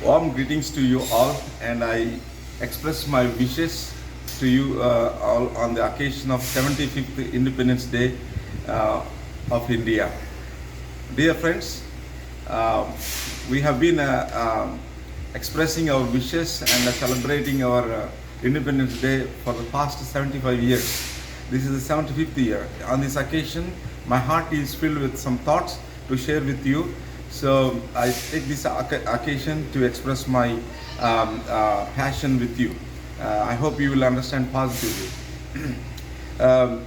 Warm greetings to you all, and I express my wishes to you all on the occasion of 75th Independence Day of India. Dear friends, uh, we have been expressing our wishes and celebrating our Independence Day for the past 75 years. This is the 75th year. On this occasion, my heart is filled with some thoughts to share with you. So I take this occasion to express my passion with you. I hope you will understand positively. um,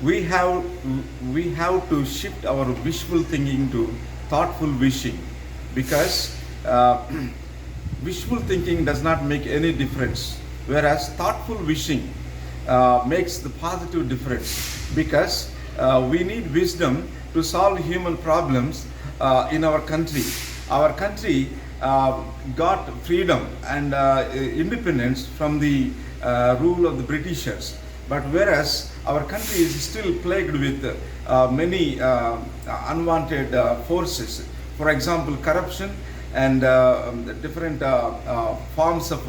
we have we have to shift our wishful thinking to thoughtful wishing, because wishful thinking does not make any difference, whereas thoughtful wishing makes the positive difference, because we need wisdom to solve human problems in our country. Our country got freedom and independence from the rule of the Britishers. But whereas our country is still plagued with many unwanted forces, for example, corruption and different forms of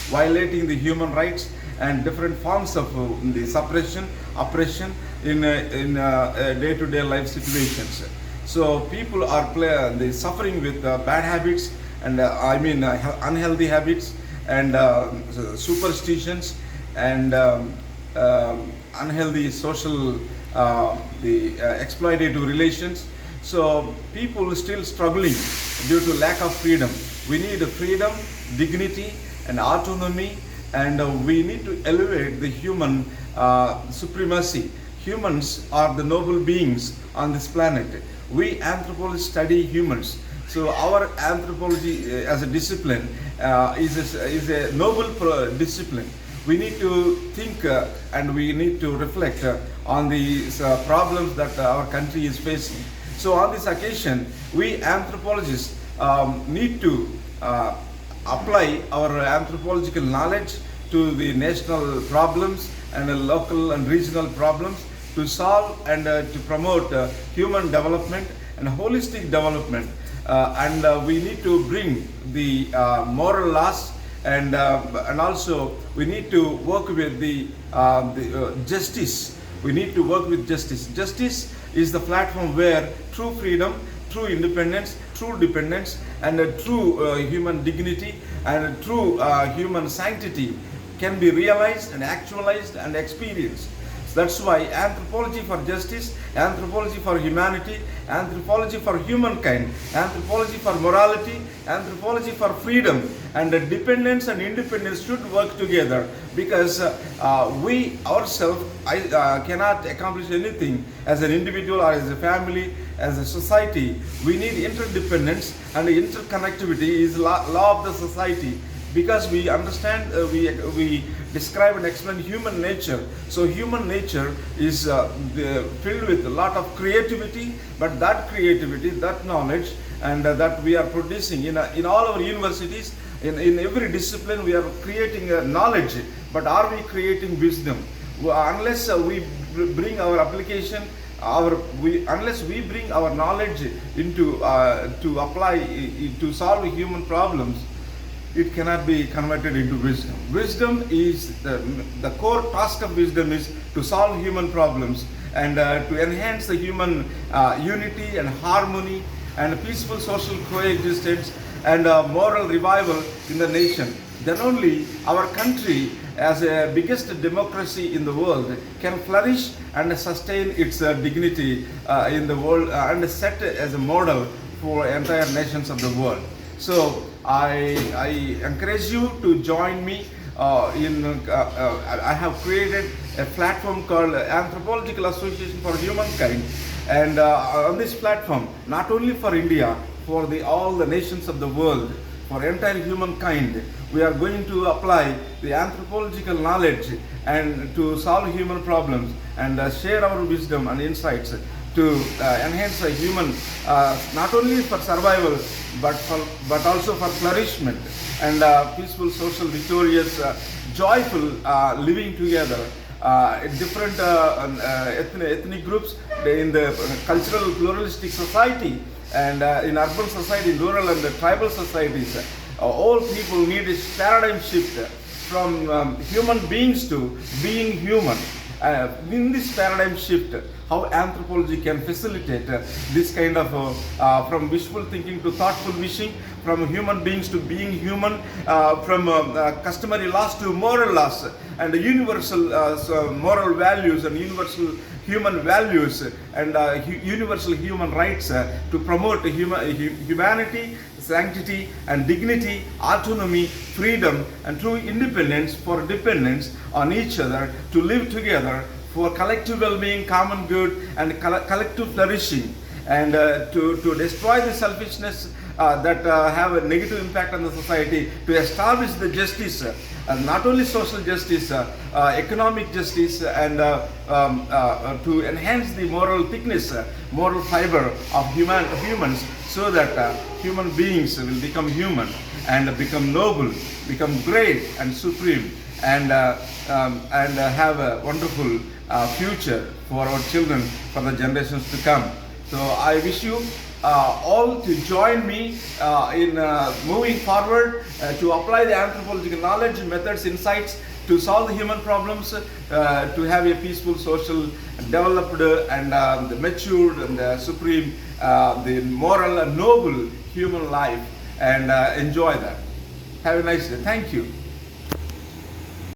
violating the human rights, and different forms of the suppression, oppression in day-to-day life situations. So people are suffering with bad habits and unhealthy habits and superstitions and unhealthy social exploitative relations. So people still struggling due to lack of freedom. We need freedom, dignity, and autonomy, and we need to elevate the human supremacy. Humans are the noble beings on this planet. We anthropologists study humans. So our anthropology as a discipline is a noble discipline. We need to think and we need to reflect on the problems that our country is facing. So on this occasion, we anthropologists need to apply our anthropological knowledge to the national problems and local and regional problems to solve and to promote human development and holistic development. And we need to bring the moral laws, and also we need to work with the justice. We need to work with justice. Justice is the platform where true freedom, true independence, true dependence, and true human dignity and true human sanctity can be realized and actualized and experienced. That's why anthropology for justice, anthropology for humanity, anthropology for humankind, anthropology for morality, anthropology for freedom, and dependence and independence should work together, because we ourselves cannot accomplish anything as an individual or as a family, as a society. We need interdependence, and interconnectivity is law of the society, because we understand, we describe and explain human nature. So human nature is filled with a lot of creativity, but that creativity, that knowledge, and that we are producing in all our universities, in every discipline, we are creating knowledge, but are we creating wisdom? Unless we bring our application, unless we bring our knowledge into to apply to solve human problems, it cannot be converted into wisdom. Wisdom is the core task of wisdom is to solve human problems and to enhance the human unity and harmony and peaceful social coexistence and moral revival in the nation. Then only our country, as a biggest democracy in the world, can flourish and sustain its dignity in the world and set as a model for entire nations of the world. So I encourage you to join me I have created a platform called Anthropological Association for Humankind, and on this platform, not only for India, for all the nations of the world, for entire humankind, we are going to apply the anthropological knowledge and to solve human problems and share our wisdom and insights to enhance a human, not only for survival, but also for flourishment and peaceful, social, victorious, joyful living together. Different ethnic groups in the cultural pluralistic society, And in urban society, in rural and tribal societies, all people need a paradigm shift from human beings to being human. In this paradigm shift, how anthropology can facilitate this kind of from wishful thinking to thoughtful wishing, from human beings to being human, from customary laws to moral laws, and universal moral values and universal human values and universal human rights to promote humanity, sanctity and dignity, autonomy, freedom and true independence for dependence on each other, to live together for collective well-being, common good and collective flourishing, and to destroy the selfishness that have a negative impact on the society, to establish the justice, not only social justice, economic justice, and to enhance the moral thickness, moral fiber of humans, so that human beings will become human and become noble, become great and supreme, and have a wonderful future for our children, for the generations to come. So I wish you all to join me in moving forward to apply the anthropological knowledge, methods, insights to solve the human problems, to have a peaceful, social, developed, and matured and supreme, the moral and noble human life, and enjoy that. Have a nice day. Thank you.